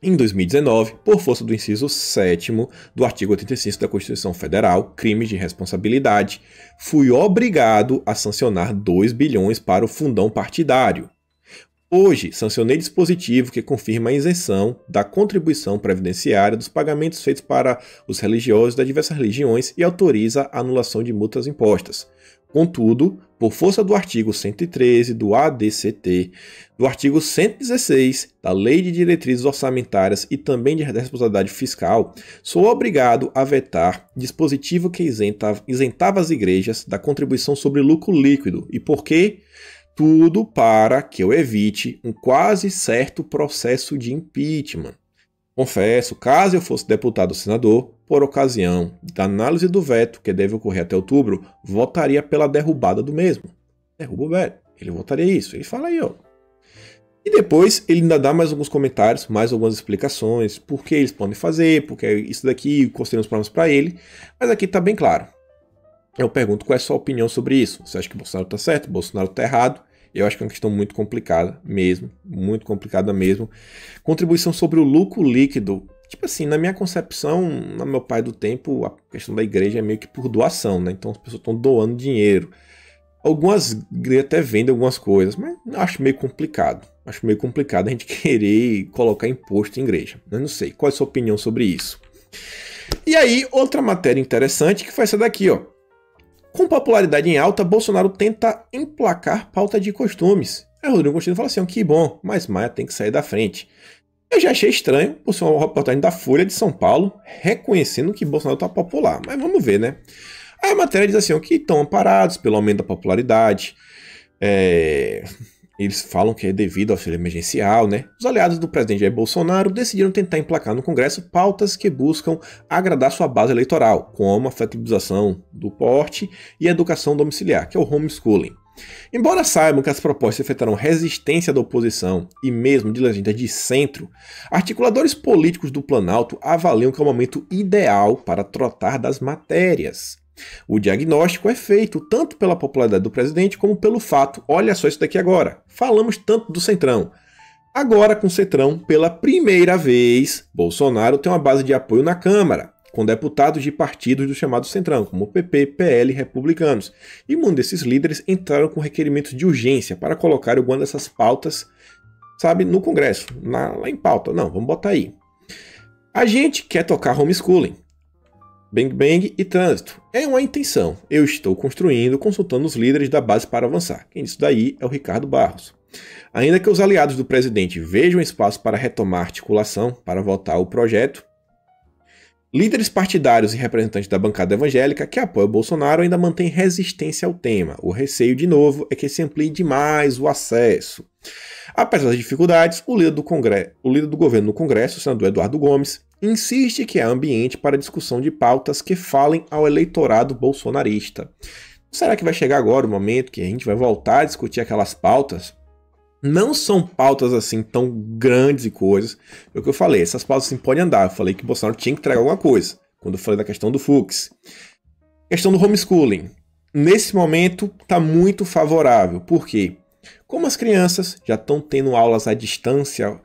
Em 2019, por força do inciso 7º do artigo 85 da Constituição Federal, crimes de responsabilidade, fui obrigado a sancionar 2 bilhões para o fundão partidário. Hoje, sancionei dispositivo que confirma a isenção da contribuição previdenciária dos pagamentos feitos para os religiosos das diversas religiões e autoriza a anulação de multas impostas. Contudo, por força do artigo 113 do ADCT, do artigo 116 da Lei de Diretrizes Orçamentárias e também de responsabilidade fiscal, sou obrigado a vetar dispositivo que isentava as igrejas da contribuição sobre lucro líquido. E por quê? Tudo para que eu evite um quase certo processo de impeachment. Confesso, caso eu fosse deputado ou senador, por ocasião da análise do veto, que deve ocorrer até outubro, votaria pela derrubada do mesmo. Derruba o veto. Ele votaria isso. Ele fala aí, ó. E depois ele ainda dá mais alguns comentários, mais algumas explicações, por que eles podem fazer, porque isso daqui, consideramos problemas para ele, mas aqui está bem claro. Eu pergunto qual é a sua opinião sobre isso. Você acha que Bolsonaro está certo, Bolsonaro está errado? Eu acho que é uma questão muito complicada mesmo, muito complicada mesmo. Contribuição sobre o lucro líquido. Tipo assim, na minha concepção, no meu pai do tempo, a questão da igreja é meio que por doação, né? Então as pessoas estão doando dinheiro. Algumas igrejas até vendem algumas coisas, mas acho meio complicado. Acho meio complicado a gente querer colocar imposto em igreja. Eu não sei. Qual é a sua opinião sobre isso? E aí, outra matéria interessante que foi essa daqui, ó. Com popularidade em alta, Bolsonaro tenta emplacar pauta de costumes. Aí Rodrigo Constantino fala assim, que bom, mas Maia tem que sair da frente. Eu já achei estranho, por ser uma reportagem da Folha de São Paulo, reconhecendo que Bolsonaro está popular. Mas vamos ver, né? Aí a matéria diz assim, que estão amparados pelo aumento da popularidade. Eles falam que é devido ao auxílio emergencial, né? Os aliados do presidente Jair Bolsonaro decidiram tentar emplacar no Congresso pautas que buscam agradar sua base eleitoral, como a flexibilização do porte e a educação domiciliar, que é o homeschooling. Embora saibam que as propostas enfrentarão resistência da oposição e mesmo de legendas de centro, articuladores políticos do Planalto avaliam que é o momento ideal para tratar das matérias. O diagnóstico é feito tanto pela popularidade do presidente como pelo fato, olha só isso daqui agora, falamos tanto do Centrão. Agora com o Centrão, pela primeira vez, Bolsonaro tem uma base de apoio na Câmara, com deputados de partidos do chamado Centrão, como PP, PL e Republicanos. E um desses líderes entraram com requerimentos de urgência para colocar alguma dessas pautas, sabe, no Congresso, lá em pauta. Não, vamos botar aí. A gente quer tocar homeschooling. Bang Bang e trânsito. É uma intenção. Eu estou construindo, consultando os líderes da base para avançar. Quem disse daí é o Ricardo Barros. Ainda que os aliados do presidente vejam espaço para retomar a articulação, para votar o projeto, líderes partidários e representantes da bancada evangélica que apoiam o Bolsonaro ainda mantêm resistência ao tema. O receio, de novo, é que se amplie demais o acesso. Apesar das dificuldades, o líder do governo no Congresso, o senador Eduardo Gomes, insiste que há ambiente para discussão de pautas que falem ao eleitorado bolsonarista. Será que vai chegar agora o momento que a gente vai voltar a discutir aquelas pautas? Não são pautas assim tão grandes e coisas. É o que eu falei, essas pautas assim podem andar. Eu falei que Bolsonaro tinha que entregar alguma coisa, quando eu falei da questão do Fux. Questão do homeschooling. Nesse momento está muito favorável. Por quê? Como as crianças já estão tendo aulas à distância,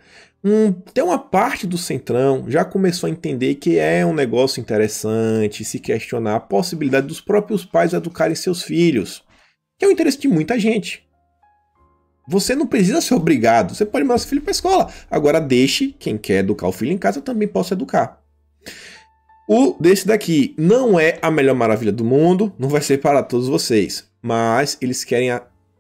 tem uma parte do Centrão já começou a entender que é um negócio interessante, se questionar a possibilidade dos próprios pais educarem seus filhos, que é o interesse de muita gente. Você não precisa ser obrigado, você pode mandar seu filho para a escola. Agora deixe quem quer educar o filho em casa também possa educar. O desse daqui não é a melhor maravilha do mundo, não vai ser para todos vocês, mas eles querem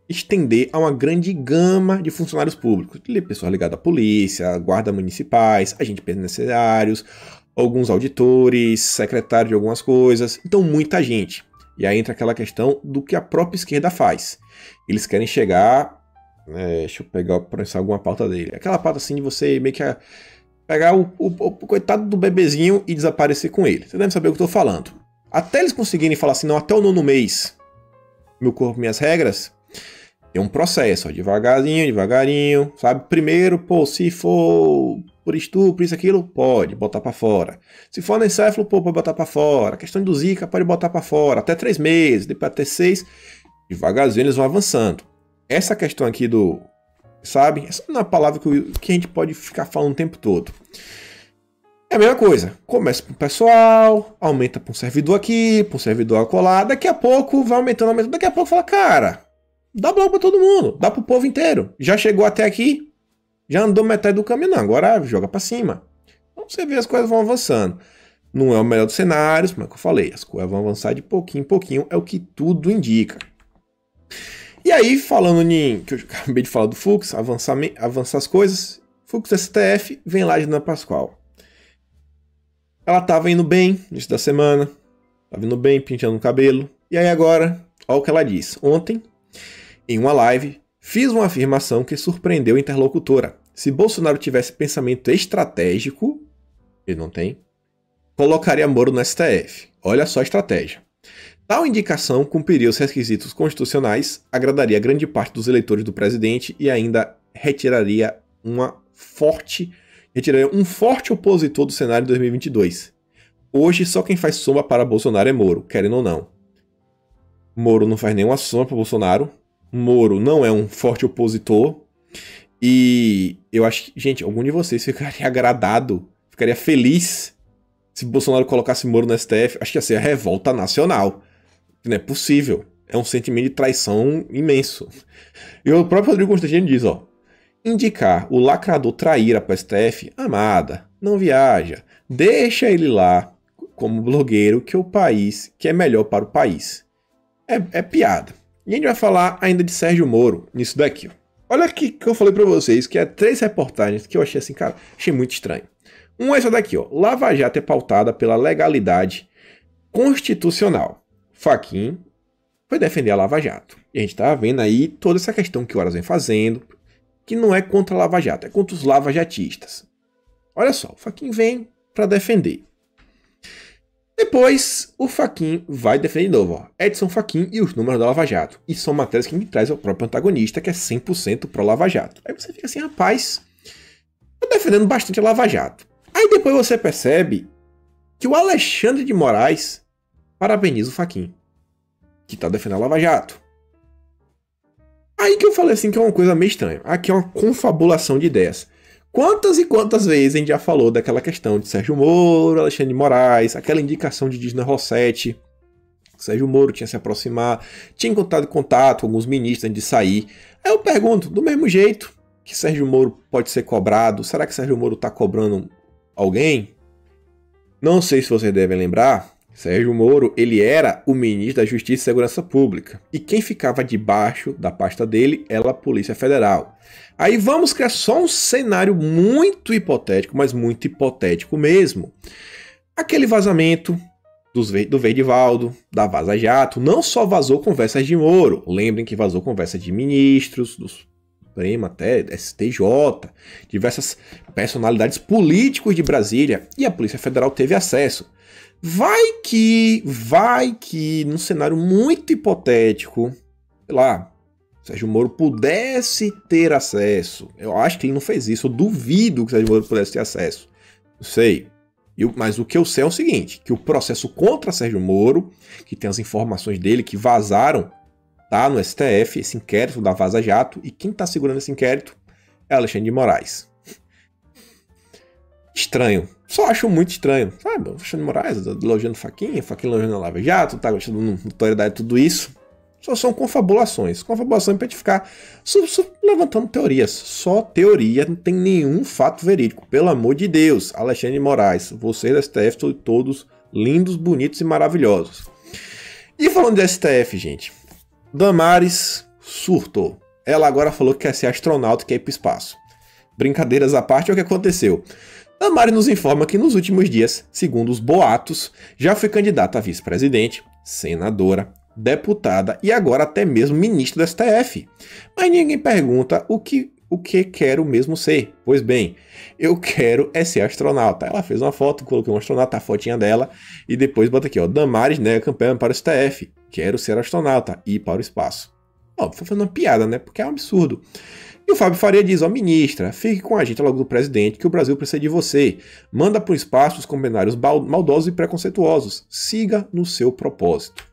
estender a uma grande gama de funcionários públicos, pessoas ligadas à polícia, guarda municipais, agentes penitenciários, alguns auditores, secretários de algumas coisas, então muita gente. E aí entra aquela questão do que a própria esquerda faz. Eles querem chegar, deixa eu pensar alguma pauta dele, aquela pauta assim de você meio que pegar o coitado do bebezinho e desaparecer com ele. Você deve saber o que eu estou falando. Até eles conseguirem falar assim, não, até o 9º mês, meu corpo, minhas regras, é um processo, ó, devagarinho, sabe? Primeiro, se for por estupro, isso, aquilo, pode botar pra fora. Se for anencéfalo, pode botar pra fora. A questão do Zika, pode botar pra fora. Até 3 meses, depois até 6, devagarzinho eles vão avançando. Essa questão aqui sabe? Essa não é uma palavra que a gente pode ficar falando o tempo todo. É a mesma coisa. Começa para o pessoal, aumenta para um servidor aqui, para um servidor acolá. Daqui a pouco vai aumentando. Daqui a pouco fala, cara, dá bloco para todo mundo, dá para o povo inteiro. Já chegou até aqui, já andou metade do caminho, não. Agora joga para cima. Então você vê as coisas vão avançando. Não é o melhor dos cenários, mas como eu falei, as coisas vão avançar de pouquinho em pouquinho, é o que tudo indica. E aí, falando que eu acabei de falar do Fux, avançar as coisas, Fux STF, vem lá de Ana Pascoal. Ela tava indo bem no início da semana, tava indo bem, pintando o cabelo, e aí agora, olha o que ela disse. Ontem, em uma live, fiz uma afirmação que surpreendeu a interlocutora. Se Bolsonaro tivesse pensamento estratégico, ele não tem, colocaria Moro no STF. Olha só a estratégia. Tal indicação cumpriria os requisitos constitucionais, agradaria grande parte dos eleitores do presidente e ainda retiraria um forte opositor do cenário de 2022. Hoje, só quem faz sombra para Bolsonaro é Moro, querendo ou não. Moro não faz nenhuma sombra para Bolsonaro. Moro não é um forte opositor. E eu acho que, gente, algum de vocês ficaria agradado, ficaria feliz se Bolsonaro colocasse Moro no STF. Acho que ia ser a revolta nacional. Não é possível. É um sentimento de traição imenso. E o próprio Rodrigo Constantino diz, ó, indicar o lacrador traíra para o STF, amada, não viaja, deixa ele lá como blogueiro que é melhor para o país. É piada. E a gente vai falar ainda de Sérgio Moro nisso daqui, ó. Olha aqui que eu falei pra vocês, que é 3 reportagens que eu achei assim, cara, achei muito estranho. É essa daqui, ó. Lava Jato é pautada pela legalidade constitucional. Fachin foi defender a Lava Jato. E a gente tá vendo aí toda essa questão que o Horas vem fazendo, que não é contra a Lava Jato, é contra os lavajatistas. Olha só, o Fachin vem pra defender. Depois, o Fachin vai defender de novo, ó, Edson Fachin e os números da Lava Jato. E são matérias que me traz o próprio antagonista, que é 100% pró-Lava Jato. Aí você fica assim, rapaz, tá defendendo bastante a Lava Jato. Aí depois você percebe que o Alexandre de Moraes parabeniza o Fachin, que tá defendendo a Lava Jato. Aí que eu falei assim que é uma coisa meio estranha. Aqui é uma confabulação de ideias. Quantas e quantas vezes a gente já falou daquela questão de Sérgio Moro, Alexandre de Moraes, aquela indicação de Disney Rossetti, Sérgio Moro tinha se aproximado, tinha encontrado contato com alguns ministros antes de sair. Aí eu pergunto, do mesmo jeito que Sérgio Moro pode ser cobrado, será que Sérgio Moro está cobrando alguém? Não sei se vocês devem lembrar, Sérgio Moro, ele era o ministro da Justiça e Segurança Pública. E quem ficava debaixo da pasta dele era a Polícia Federal. Aí vamos criar só um cenário muito hipotético, mas muito hipotético mesmo. Aquele vazamento do Verdivaldo, da Vaza Jato, não só vazou conversas de Moro. Lembrem que vazou conversa de ministros, do Supremo até STJ, diversas personalidades políticos de Brasília. E a Polícia Federal teve acesso. Vai que, num cenário muito hipotético, sei lá, Sérgio Moro pudesse ter acesso. Eu acho que ele não fez isso, eu duvido que Sérgio Moro pudesse ter acesso. Não sei. Mas o que eu sei é o seguinte, que o processo contra Sérgio Moro, que tem as informações dele que vazaram, tá no STF, esse inquérito da Vaza Jato, e quem tá segurando esse inquérito é Alexandre de Moraes. Estranho. Só acho muito estranho. Sabe, Alexandre de Moraes elogiando Fachin elogiando a Lava Jato, tá gostando da notoriedade de tudo isso. Só são confabulações. Confabulações pra gente ficar levantando teorias. Só teoria, não tem nenhum fato verídico. Pelo amor de Deus, Alexandre de Moraes, vocês da STF são todos lindos, bonitos e maravilhosos. E falando de STF, gente, Damares surtou. Ela agora falou que quer ser astronauta e quer ir pro espaço. Brincadeiras à parte, é o que aconteceu. Damares nos informa que nos últimos dias, segundo os boatos, já foi candidata a vice-presidente, senadora, deputada e agora até mesmo ministro do STF. Mas ninguém pergunta o que quero mesmo ser. Pois bem, eu quero é ser astronauta. Ela fez uma foto, colocou um astronauta, a fotinha dela, e depois bota aqui, ó, Damares nega campanha para o STF. Quero ser astronauta e ir para o espaço. Ó, foi fazendo uma piada, né? Porque é um absurdo. E o Fábio Faria diz, ó, ministra, fique com a gente logo do presidente, que o Brasil precisa de você. Manda para o espaço os comentários maldosos e preconceituosos. Siga no seu propósito.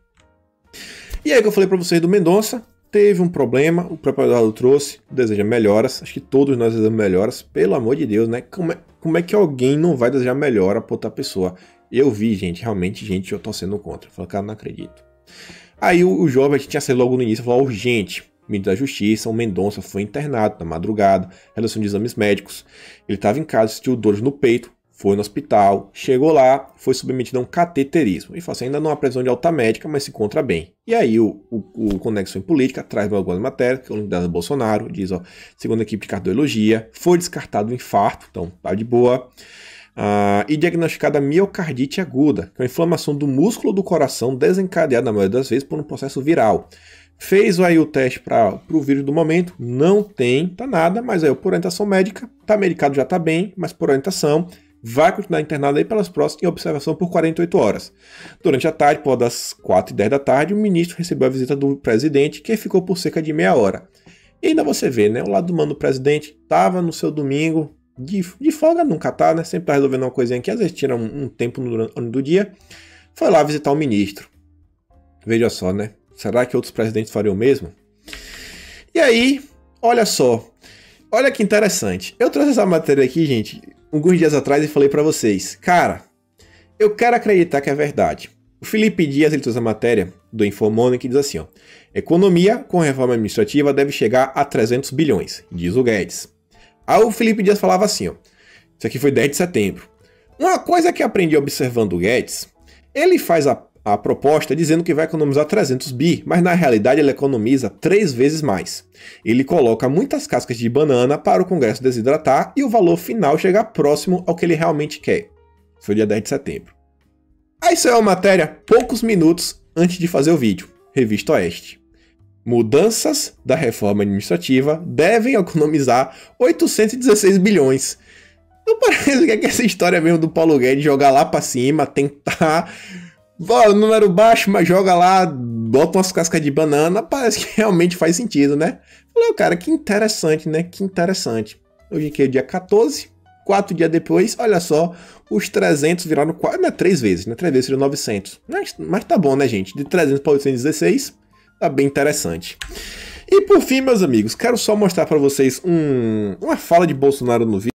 E aí que eu falei para vocês do Mendonça, teve um problema, o próprio Eduardo trouxe, deseja melhoras, acho que todos nós desejamos melhoras, pelo amor de Deus, né? Como é que alguém não vai desejar melhora para outra pessoa? Eu vi, gente, realmente, gente, eu tô sendo contra. Eu falei, cara, não acredito. Aí o jovem tinha sido logo no início, falou, urgente, ministro da Justiça, o Mendonça foi internado na madrugada, realização de exames médicos, ele estava em casa, sentiu dores no peito, foi no hospital, chegou lá, foi submetido a um cateterismo. E falou assim, ainda não há previsão de alta médica, mas se encontra bem. E aí o Conexão em Política traz algumas matérias, que é o link da Bolsonaro, diz, ó, segundo a equipe de cardiologia, foi descartado o infarto, então tá de boa. E diagnosticada miocardite aguda, que é uma inflamação do músculo do coração desencadeada na maioria das vezes por um processo viral. Fez aí o teste para o vírus do momento, não tem, tá nada, mas aí por orientação médica, tá medicado, já tá bem, mas por orientação, vai continuar internado aí pelas próximas em observação por 48 horas. Durante a tarde, por das 4h10 da tarde, o ministro recebeu a visita do presidente, que ficou por cerca de meia hora. E ainda você vê, né? O lado humano do presidente tava no seu domingo, de folga nunca tá, né? Sempre tá resolvendo uma coisinha que às vezes tira um tempo no do dia. Foi lá visitar o ministro. Veja só, né? Será que outros presidentes fariam o mesmo? E aí, olha só. Olha que interessante. Eu trouxe essa matéria aqui, gente, alguns dias atrás e falei pra vocês. Cara, eu quero acreditar que é verdade. O Felipe Dias, ele trouxe a matéria do Infomoney que diz assim, ó. Economia com reforma administrativa deve chegar a 300 bilhões, diz o Guedes. Aí o Felipe Dias falava assim, ó. Isso aqui foi 10 de setembro. Uma coisa que aprendi observando o Guedes, ele faz a proposta dizendo que vai economizar 300 bi, mas na realidade ele economiza 3 vezes mais. Ele coloca muitas cascas de banana para o Congresso desidratar e o valor final chegar próximo ao que ele realmente quer. Foi dia 10 de setembro. Aí saiu a matéria poucos minutos antes de fazer o vídeo. Revista Oeste. Mudanças da reforma administrativa devem economizar 816 bilhões. Não parece que é essa história mesmo do Paulo Guedes jogar lá pra cima, tentar... número baixo, mas joga lá, bota umas cascas de banana, parece que realmente faz sentido, né? Falei, cara, que interessante, né? Que interessante. Hoje que é dia 14, 4 dias depois, olha só, os 300 viraram 4, não é 3 vezes, né? 3 vezes seriam 900. Mas tá bom, né, gente? De 300 para 816, tá bem interessante. E por fim, meus amigos, quero só mostrar para vocês uma fala de Bolsonaro no vídeo.